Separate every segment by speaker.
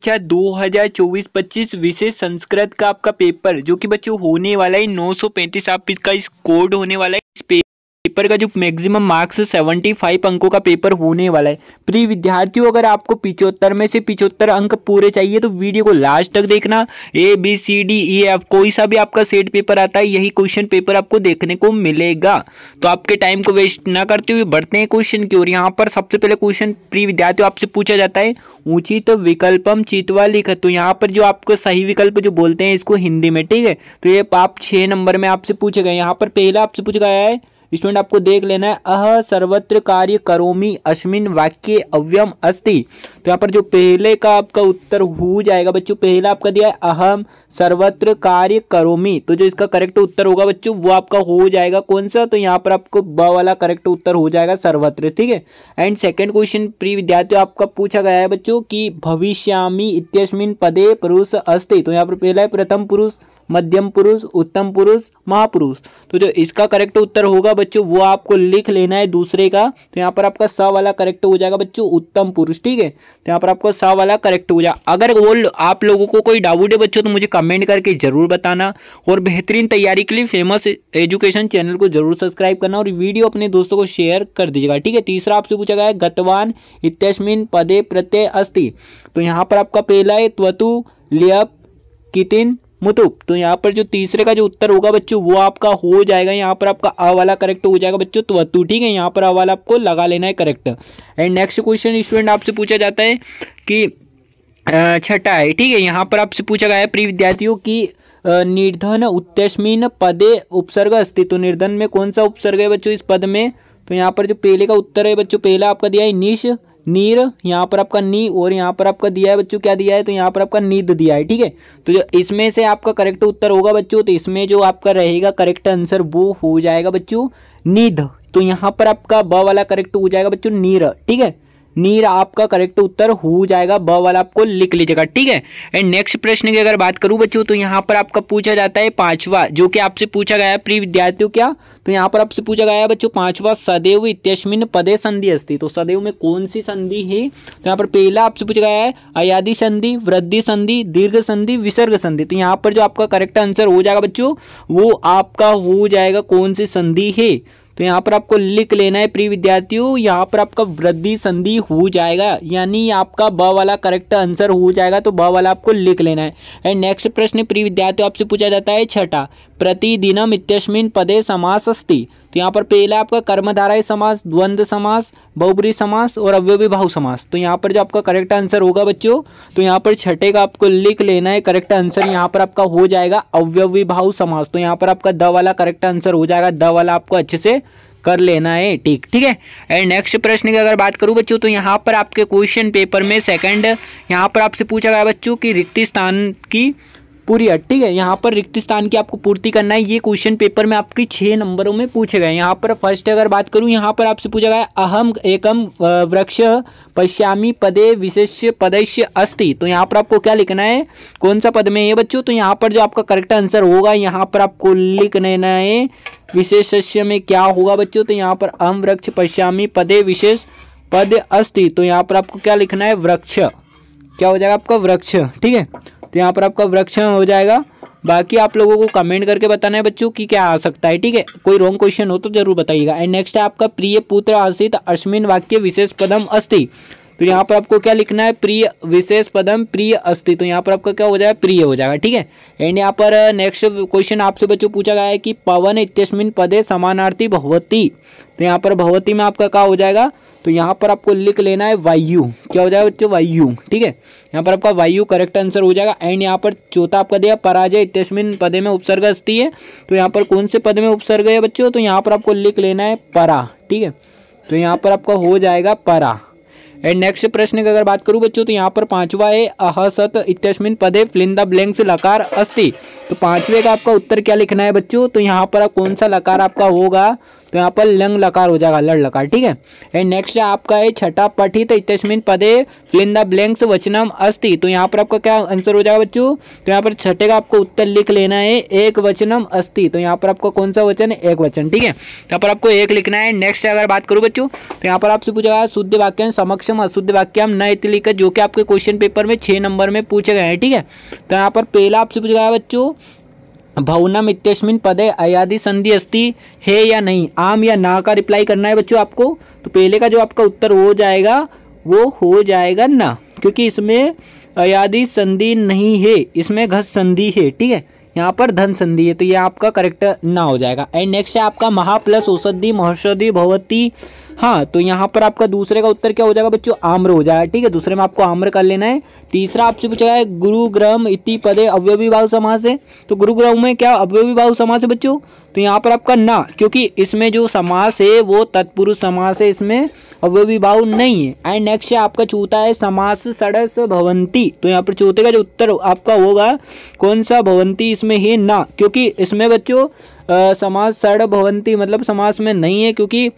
Speaker 1: अच्छा 2024-25 विशेष संस्कृत का आपका पेपर जो कि बच्चों होने वाला है 935 आप इसका इस कोड होने वाला है। इस पेपर का जो मैक्सिमम मार्क्स 75 अंकों का पेपर होने वाला है। प्रिय विद्यार्थियों, अगर आपको 75 में से 75 अंक पूरे चाहिए तो वीडियो को लास्ट तक देखना। ABCDEF कोई सा भी आपका सेट पेपर आता है यही क्वेश्चन पेपर आपको देखने को मिलेगा। तो आपके टाइम को वेस्ट ना करते हुए बढ़ते हैं क्वेश्चन की ओर। यहाँ पर सबसे पहले क्वेश्चन प्रिय विद्यार्थियों आपसे पूछा जाता है उचित विकल्पम चित्वा लिख। तो यहाँ पर जो आपको सही विकल्प जो बोलते हैं इसको हिंदी में, ठीक है। तो ये आप 6 नंबर में आपसे पूछे गए। यहाँ पर पहला आपसे पूछा गया है, स्टूडेंट आपको देख लेना है, अह सर्वत्र कार्य करोमि अस्मिन् वाक्ये अव्ययम अस्ति। तो यहाँ पर जो पहले का आपका उत्तर हो जाएगा बच्चों, पहला आपका दिया है अहम सर्वत्र कार्य करोमि, तो जो इसका करेक्ट उत्तर होगा बच्चों वो आपका हो जाएगा कौन सा, तो यहाँ पर आपको ब वाला करेक्ट उत्तर हो जाएगा सर्वत्र, ठीक है। एंड सेकंड क्वेश्चन प्रिय विद्यार्थियों आपका पूछा गया है बच्चों कि भविष्यामि इत्यस्मिन् पदे पुरुष अस्ति। तो यहाँ पर पहला है प्रथम पुरुष, मध्यम पुरुष, उत्तम पुरुष, महापुरुष। तो जो इसका करेक्ट उत्तर होगा बच्चों वो आपको लिख लेना है दूसरे का। तो यहाँ पर आपका स वाला करेक्ट हो जाएगा बच्चों उत्तम पुरुष, ठीक है। तो यहाँ पर आपको स वाला करेक्ट हो जाएगा। अगर वो आप लोगों को कोई डाउट है बच्चों तो मुझे कमेंट करके जरूर बताना। और बेहतरीन तैयारी के लिए फेमस एजुकेशन चैनल को जरूर सब्सक्राइब करना और वीडियो अपने दोस्तों को शेयर कर दीजिएगा, ठीक है। तीसरा आपसे पूछा गया है गतवान इत्यस्मिन् पदे प्रत्यय अस्ति। तो यहाँ पर आपका पहला है त्वतु ल्यप कितिन मुतुप। तो यहाँ पर जो तीसरे का जो उत्तर होगा बच्चों वो आपका हो जाएगा, यहाँ पर आपका अ वाला करेक्ट हो जाएगा बच्चों त्वतु, ठीक है। यहाँ पर अ वाला आपको लगा लेना है correct. And next question student आपसे पूछा जाता है कि छठा है, ठीक है। यहाँ पर आपसे पूछा गया है प्रिय विद्यार्थियों की निर्धन उत्तस्मिन् पदे उपसर्ग अस्ति। तो निर्धन में कौन सा उपसर्ग है बच्चों इस पद में। तो यहाँ पर जो पहले का उत्तर है बच्चों, पहला आपका दिया है निश नीर, यहाँ पर आपका नी, और यहाँ पर आपका दिया है बच्चों क्या दिया है, तो यहाँ पर आपका निध दिया है, ठीक है। तो जो इसमें से आपका करेक्ट उत्तर होगा बच्चों, तो इसमें जो आपका रहेगा करेक्ट आंसर वो हो जाएगा बच्चों निध। तो यहाँ पर आपका ब वाला करेक्ट हो जाएगा बच्चों नीर, ठीक है। नीर आपका करेक्ट उत्तर हो जाएगा, ब वाला आपको लिख लीजिएगा, ठीक है। एंड नेक्स्ट प्रश्न की अगर बात करूं बच्चों तो यहाँ पर आपका पूछा जाता है पांचवा, जो कि आपसे पूछा गया है प्रिय विद्यार्थियों क्या, तो यहाँ पर आपसे पूछा गया है बच्चों पांचवा सदैव इत्यस्मिन् पदे संधि अस्ति। तो सदैव में कौन सी संधि है, तो यहाँ पर पहला आपसे पूछा गया है अयादि संधि, वृद्धि संधि, दीर्घ संधि, विसर्ग संधि। तो यहाँ पर जो आपका करेक्ट आंसर हो जाएगा बच्चों वो आपका हो जाएगा कौन सी संधि है, तो यहाँ पर आपको लिख लेना है प्रिय विद्यार्थियों, यहाँ पर आपका वृद्धि संधि हो जाएगा, यानी आपका ब वाला करेक्ट आंसर हो जाएगा, तो ब वाला आपको लिख लेना है। एंड नेक्स्ट प्रश्न प्रिय विद्यार्थियों आपसे पूछा जाता है छठा प्रतिदिनम इत्यस्मिन् पदे समास अस्ति। तो यहाँ पर पहला आपका कर्मधारय समास, द्वंद्व समास, बहुब्रीहि समास और अव्ययी भाव समास। तो यहाँ पर जो आपका करेक्ट आंसर होगा बच्चों, तो यहाँ पर छठे का आपको लिख लेना है करेक्ट आंसर, यहाँ पर आपका हो जाएगा अव्ययी भाव समास। तो यहाँ पर आपका द वाला करेक्ट आंसर हो जाएगा, द वाला आपको अच्छे से कर लेना है, ठीक है। एंड नेक्स्ट प्रश्न की अगर बात करूं बच्चों तो यहाँ पर आपके क्वेश्चन पेपर में सेकंड यहाँ पर आपसे पूछा गया बच्चों कि रिक्त स्थान की पूरी, ठीक है। यहाँ पर रिक्त स्थान की आपको पूर्ति करना है, ये क्वेश्चन पेपर में आपकी 6 नंबरों में पूछे गए। यहाँ पर फर्स्ट अगर बात करूँ यहाँ पर आपसे पूछा गया अहम एकम वृक्ष पश्यामि पदे विशेष पदस्य अस्ति। तो यहाँ पर आपको क्या लिखना है, कौन सा पद में है बच्चों, तो यहाँ पर जो आपका करेक्ट आंसर होगा यहाँ पर आपको लिख लेना है विशेषस्य में क्या होगा बच्चों, तो यहाँ पर अहम वृक्ष पश्यामि पदे विशेष पद अस्ति। तो यहाँ पर आपको क्या लिखना है वृक्ष, क्या हो जाएगा आपका वृक्ष, ठीक है। तो यहाँ पर आपका वृक्ष हो जाएगा। बाकी आप लोगों को कमेंट करके बताना है बच्चों कि क्या आ सकता है, ठीक है। कोई रॉन्ग क्वेश्चन हो तो जरूर बताइएगा। एंड नेक्स्ट है आपका प्रिय पुत्र आसीत अस्मिन् वाक्य विशेष पदम अस्ति। तो यहाँ पर आपको क्या लिखना है प्रिय विशेष पदम प्रिय अस्ति। तो यहाँ पर आपका क्या हो जाएगा प्रिय हो जाएगा, ठीक है। एंड यहाँ पर नेक्स्ट क्वेश्चन आपसे बच्चों पूछा गया है कि पवन इत्यस्मिन् पदे समानार्थी भवति। तो यहाँ पर भवति में आपका क्या हो जाएगा, तो यहाँ पर आपको लिख लेना है वायु, क्या हो जाएगा बच्चों वायु, ठीक है। यहाँ पर आपका वायु करेक्ट आंसर हो जाएगा। एंड यहाँ पर चौथा आपका दिया पराजय इत्यस्मिन् पदे में उपसर्ग अस्ति है। तो यहाँ पर कौन से पद में उपसर्ग है बच्चों, तो यहाँ पर आपको लिख लेना है परा, ठीक है। तो यहाँ पर आपका हो जाएगा परा। एंड नेक्स्ट प्रश्न की अगर बात करूं बच्चों तो यहाँ पर पांचवा है अहसत इत्यस्मिन् पदे फिल द ब्लैंक्स लकार अस्ति। तो पांचवे का आपका उत्तर क्या लिखना है बच्चों, तो यहाँ पर कौन सा लकार आपका होगा, तो यहाँ पर लंग लकार हो जाएगा, लड़ लकार, ठीक है। एंड नेक्स्ट आपका है छठा पठित इत्यस्मिन् पदे फिल इन द ब्लैंक्स वचनम अस्ति। तो यहाँ पर आपका क्या आंसर हो जाएगा बच्चों, तो यहाँ पर छठे का आपको उत्तर लिख लेना है एक वचनम अस्ति। तो यहाँ पर आपको कौन सा वचन है, एक वचन, ठीक है। यहाँ पर आपको एक लिखना है। नेक्स्ट अगर बात करूँ बच्चों, तो यहाँ पर आपसे पूछा शुद्ध वाक्य समक्षम अशुद्ध वाक्यम न इति लिख, जो कि आपके क्वेश्चन पेपर में 6 नंबर में पूछे गए हैं, ठीक है। तो यहाँ पर पहला आपसे पूछा गया बच्चों, भवनम इत्यस्मिन् पदे अयादि संधि अस्ति है या नहीं, आम या ना का रिप्लाई करना है बच्चों आपको। तो पहले का जो आपका उत्तर हो जाएगा वो हो जाएगा ना, क्योंकि इसमें अयादि संधि नहीं है, इसमें घस संधि है, ठीक है। यहाँ पर धन संधि है, तो ये आपका करेक्ट ना हो जाएगा। एंड नेक्स्ट है आपका महा प्लस औषधि महौषधि भवती, हाँ, तो यहाँ पर आपका दूसरे का उत्तर क्या हो जाएगा बच्चों, आम्र हो जाएगा, ठीक है। दूसरे में आपको आम्र कर लेना है। तीसरा आपसे पूछा है गुरुग्रहम इति पदे अवयवी भाव समास है, तो गुरुग्रह में क्या अवयवी भाव समास है बच्चों, तो यहाँ पर आपका ना, क्योंकि इसमें जो समास है वो तत्पुरुष समास है, इसमें अवयवी भाव नहीं है। एंड नेक्स्ट है आपका चौथा है समास षडस भवंती, तो यहाँ पर चौथे का जो उत्तर आपका होगा कौन सा, भवंती इसमें है ना, क्योंकि इसमें बच्चों समास षड भवंती मतलब समास में नहीं है, क्योंकि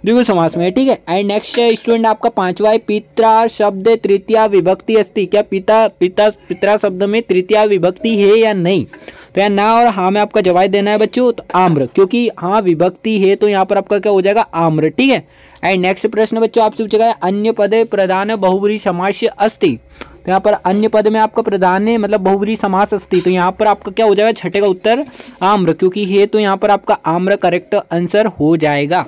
Speaker 1: द्विगु समास में है, ठीक है। एंड नेक्स्ट स्टूडेंट आपका पांचवा है पित्रा शब्द तृतीया विभक्ति अस्ति, क्या पिता शब्द में तृतीया विभक्ति है या नहीं, तो यहाँ ना और हाँ में आपका जवाब देना है बच्चों। तो आम्र, क्योंकि हाँ विभक्ति है तो यहाँ पर आपका क्या हो जाएगा, आम्र, ठीक है। एंड नेक्स्ट प्रश्न बच्चों आपसे पूछेगा अन्य पदे प्रधान बहुब्रीहि समास अस्ति, तो यहाँ पर अन्य पद में आपका प्रधान है मतलब बहुब्रीहि समास अस्ति, तो यहाँ पर आपका क्या हो जाएगा, छठे का उत्तर आम्र, क्योंकि है तो यहाँ पर आपका आम्र करेक्ट आंसर हो जाएगा।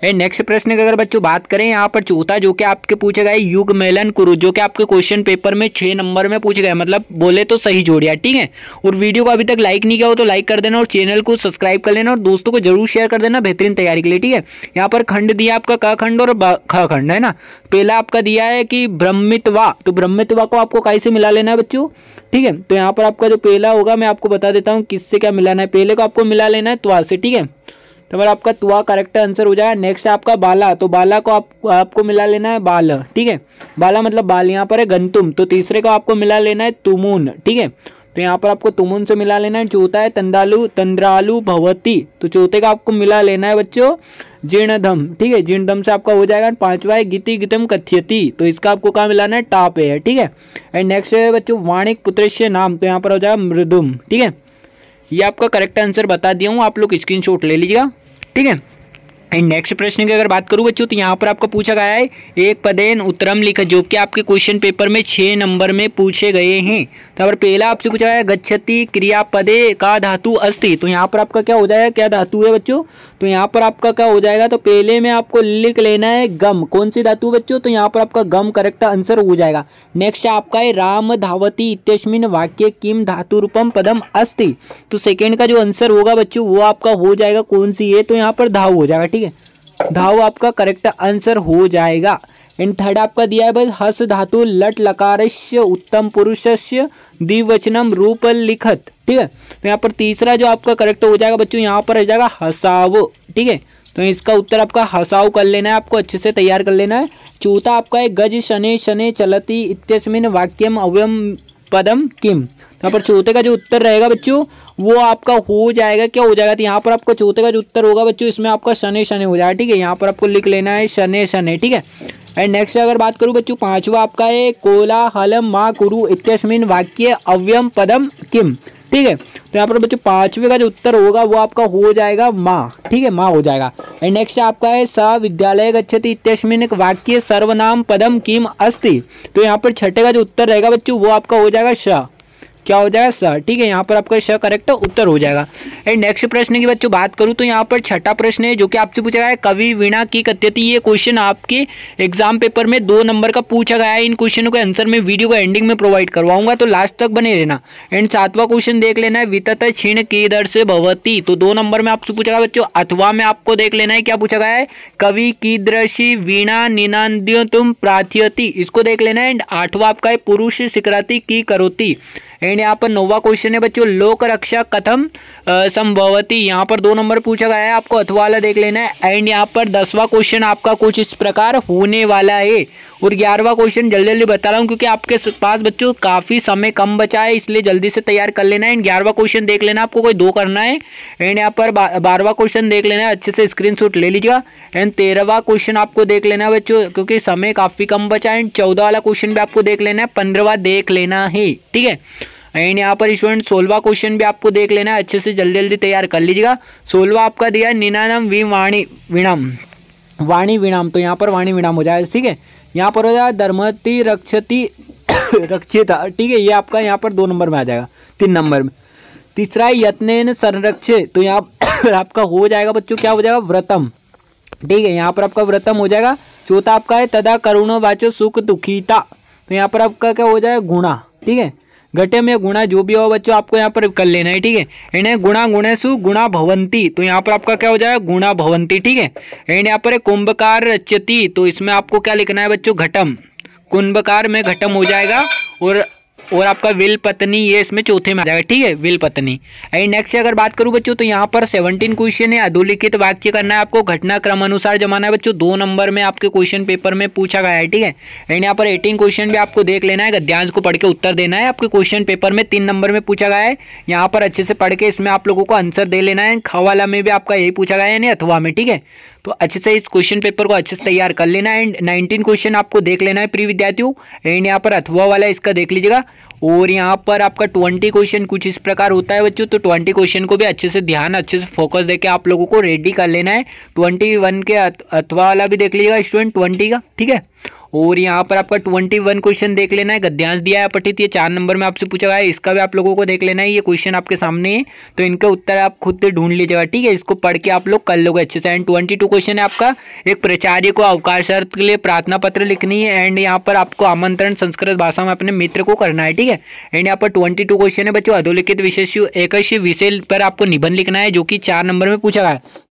Speaker 1: नेक्स्ट प्रश्न की अगर बच्चों बात करें, यहाँ पर चौथा जो कि आपके पूछे गए युग मेलन कुरु, जो कि आपके क्वेश्चन पेपर में 6 नंबर में पूछे गए, मतलब बोले तो सही जोड़िया, ठीक है। और वीडियो को अभी तक लाइक नहीं किया हो तो लाइक कर देना और चैनल को सब्सक्राइब कर लेना और दोस्तों को जरूर शेयर कर देना बेहतरीन तैयारी के लिए, ठीक है। यहाँ पर खंड दिया आपका क खंड और ख खंड है ना। पहला आपका दिया है कि ब्रह्मित्वा, तो ब्रह्मित्वा को आपको कैसे मिला लेना है बच्चों, ठीक है। तो यहाँ पर आपका जो पहला होगा मैं आपको बता देता हूँ किससे क्या मिलाना है। पहले को आपको मिला लेना है त्वा से, ठीक है, तो फिर आपका त्वा करेक्ट आंसर हो जाएगा। नेक्स्ट है आपका बाला, तो बाला को आपको मिला लेना है बाल, ठीक है, बाला मतलब बाल, यहाँ पर है गंतुम, तो तीसरे को आपको मिला लेना है तुमुन, ठीक है, तो यहाँ पर आपको तुमुन से मिला लेना है। चौथा है तंद्रालु भवती, तो चौथे का आपको मिला लेना है बच्चों जीर्णधम, ठीक है, जीर्णधम से आपका हो जाएगा। पांचवा है गीति गीतम कथ्यति, तो इसका आपको कहाँ मिलाना है, टा पे है, ठीक है। एंड नेक्स्ट है बच्चों वाणिक पुत्रस्य नाम, तो यहाँ पर हो जाएगा मृदुम, ठीक है। ये आपका करेक्ट आंसर बता दिया हूँ, आप लोग स्क्रीनशॉट ले लीजिएगा, ठीक है। एंड नेक्स्ट प्रश्न की अगर बात करूँ बच्चों, तो यहाँ पर आपको पूछा गया है एक पदेन उत्तरम लिखा, जो कि आपके क्वेश्चन पेपर में 6 नंबर में पूछे गए हैं। तो अगर पहला आपसे पूछा गया है गच्छति क्रियापदे का धातु अस्ति, तो यहाँ पर आपका क्या हो जाएगा, क्या धातु है बच्चों, तो यहाँ पर आपका क्या हो जाएगा, तो पहले में आपको लिख लेना है गम, कौन सी धातु बच्चों, तो यहाँ पर आपका गम करेक्ट आंसर हो जाएगा। नेक्स्ट आपका है राम धावती इत्यस्मिन् वाक्ये किम धातु रूपम पदम अस्ति, तो सेकेंड का जो आंसर होगा बच्चों वो आपका हो जाएगा कौन सी है, तो यहाँ पर धाव हो जाएगा, ठीक है, धाव आपका करेक्ट आंसर हो जाएगा। एंड थर्ड आपका दिया है बस हस धातु लट लकारस्य उत्तम पुरुषस्य द्विवचनम रूप लिखत, ठीक है, तो यहाँ पर तीसरा जो आपका करेक्ट हो जाएगा बच्चों, यहाँ पर हो जाएगा हसाव, ठीक है, तो इसका उत्तर आपका हसाव कर लेना है, आपको अच्छे से तैयार कर लेना है। चौथा आपका है गज शने शने चलती इत्यस्मिन् वाक्यम अव्ययम पदम किम, यहाँ पर चौथे का जो उत्तर रहेगा बच्चों वो आपका हो जाएगा, क्या हो जाएगा, तो यहाँ पर आपका चौथे का जो उत्तर होगा बच्चों इसमें आपका शने शने हो जाएगा, ठीक है, यहाँ पर आपको लिख लेना है शने शने, ठीक है। एंड नेक्स्ट अगर बात करूँ बच्चों, पांचवा आपका है कोलाहलम माँ कुरु इत्यस्मिन् वाक्ये अव्ययम पदम किम, ठीक है, तो यहाँ पर बच्चों पांचवे का जो उत्तर होगा वो आपका हो जाएगा माँ, ठीक है, माँ हो जाएगा। एंड नेक्स्ट आपका है स विद्यालय गच्छति इत्यस्मिन् वाक्ये सर्वनाम पदम किम अस्ति, तो यहाँ पर छठे का जो उत्तर रहेगा बच्चों वो आपका हो जाएगा श, क्या हो जाएगा स, ठीक है, यहाँ पर आपका श करेक्ट उत्तर हो जाएगा। एंड नेक्स्ट प्रश्न की बच्चों बात करूँ तो यहाँ पर छठा प्रश्न है जो कि आपसे पूछा गया है कवि वीणा की कथ्यति, ये क्वेश्चन आपके एग्जाम पेपर में 2 नंबर का पूछा गया है। इन क्वेश्चनों के आंसर मैं वीडियो को एंडिंग में प्रोवाइड करवाऊंगा, तो लास्ट तक बने रहना। एंड 7वां क्वेश्चन देख लेना है वितत क्षीण कीदृश भवति, तो 2 नंबर में आपसे पूछा गया बच्चों। अथवा में आपको देख लेना है क्या पूछा गया है, कवि कीदृशी वीणा निनाद्यतुम प्रार्थयति, इसको देख लेना है। एंड 8वां आपका है पुरुष सिकराती की करोति। एंड यहाँ पर 9वां क्वेश्चन है बच्चों लोक रक्षा कथम संभवती, यहाँ पर 2 नंबर पूछा गया है, आपको अथवा वाला देख लेना है। एंड यहाँ पर 10वां क्वेश्चन आपका कुछ इस प्रकार होने वाला है, और 11वां क्वेश्चन जल्दी जल्दी बता रहा हूँ क्योंकि आपके पास बच्चों काफी समय कम बचा है, इसलिए जल्दी से तैयार कर लेना है। एंड 11वां क्वेश्चन देख लेना, आपको कोई 2 करना है। एंड यहाँ पर 12वां क्वेश्चन देख लेना है, अच्छे से स्क्रीनशॉट ले लीजिएगा। एंड 13वां क्वेश्चन आपको देख लेना है बच्चों क्योंकि समय काफी कम बचा है। एंड 14 वाला क्वेश्चन भी आपको देख लेना है, 15वां देख लेना है, ठीक है। एंड यहाँ पर स्टूडेंट 16वां क्वेश्चन भी आपको देख लेना है, अच्छे से जल्दी जल्दी तैयार कर लीजिएगा। 16वां आपका दिया है निनानम वि वाणी विणाम, वाणी विणाम, तो यहाँ पर वाणी विणाम हो जाएगा, ठीक है। यहाँ पर हो जाएगा धर्मति रक्षति रक्षिता, ठीक है, ये आपका यहाँ पर 2 नंबर में आ जाएगा, 3 नंबर में। तीसरा है यत्नेन संरक्षे, तो यहाँ पर आपका हो जाएगा बच्चों क्या हो जाएगा व्रतम, ठीक है, यहाँ पर आपका व्रतम हो जाएगा। चौथा आपका है तदा करुणो वाचो सुख दुखिता, तो यहाँ पर आपका क्या हो जाएगा गुणा, ठीक है, घटे में गुणा जो भी हो बच्चों आपको यहाँ पर कर लेना है, ठीक है। इन्हें गुणा गुणेशु गुणा भवंती, तो यहाँ पर आपका क्या हो जाएगा गुणा भवंती, ठीक है। एंड यहाँ पर कुंभकार रच्यति, तो इसमें आपको क्या लिखना है बच्चों घटम, कुंभकार में घटम हो जाएगा। और आपका विल पत्नी ये इसमें चौथे में आ जाएगा, ठीक है, विल पत्नी। एंड नेक्स्ट अगर बात करूं बच्चों तो यहाँ पर 17 क्वेश्चन है, अधोलिखित वाक्य करना है आपको, घटना क्रम अनुसार जमाना है बच्चों, 2 नंबर में आपके क्वेश्चन पेपर में पूछा गया है, ठीक है। एंड यहाँ पर 18 क्वेश्चन भी आपको देख लेना है, गद्यांश को पढ़ के उत्तर देना है, आपके क्वेश्चन पेपर में 3 नंबर में पूछा गया है। यहाँ पर अच्छे से पढ़ के इसमें आप लोगों को आंसर दे लेना है। ख वाला में भी आपका यही पूछा गया है यानी अथवा में, ठीक है, तो अच्छे से इस क्वेश्चन पेपर को अच्छे से तैयार कर लेना है। एंड 19 क्वेश्चन आपको देख लेना है प्रिय विद्यार्थियों। एंड यहाँ पर अथवा वाला इसका देख लीजिएगा। और यहाँ पर आपका 20 क्वेश्चन कुछ इस प्रकार होता है बच्चों, तो 20 क्वेश्चन को भी अच्छे से ध्यान अच्छे से फोकस देके आप लोगों को रेडी कर लेना है। 21 के अथवा वाला भी देख लीजिएगा स्टूडेंट 20 का, ठीक है। और यहाँ पर आपका 21 क्वेश्चन देख लेना है, गद्यांश दिया है पठित, ये 4 नंबर में आपसे पूछा गया है, इसका भी आप लोगों को देख लेना है। ये क्वेश्चन आपके सामने है तो इनका उत्तर आप खुद से ढूंढ लीजिएगा, ठीक है, इसको पढ़ के आप लोग कर लोगे अच्छे से। एंड 22 क्वेश्चन है आपका, एक प्राचार्य को अवकाशार्थ के लिए प्रार्थना पत्र लिखनी है। एंड यहाँ पर आपको आमंत्रण संस्कृत भाषा में अपने मित्र को करना है, ठीक है। एंड यहाँ पर 22 क्वेश्चन है बच्चों, अधोलिखित विशेष एक विषय पर आपको निबंध लिखना है जो कि 4 नंबर में पूछा गया है।